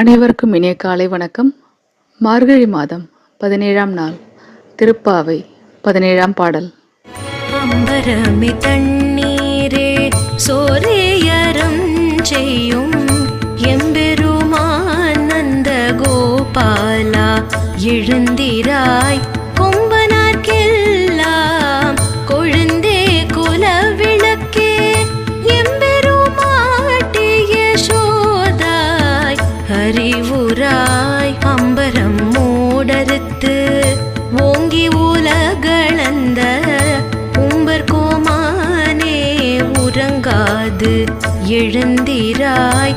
அனைவருக்கும் இனிய காலை வணக்கம். மார்கழி மாதம் 17ஆம் நாள் திருப்பாவை 17ஆம் பாடல். அம்பரமி தண்ணீரே சோரேயரம் செய்யும் எம்பெருமான் நந்த கோபாலா எழுந்திராய் கொம்பனார்க்கெல்லாம் கொழுந்தே குலவிளக்கே எம்பெருமாட்டிய சோதாய் அறிவுராய் அம்பரம் மூடறுத்து ஓங்கி உலகளந்த உம்பர் கோமானே உறங்காது எழுந்திராய்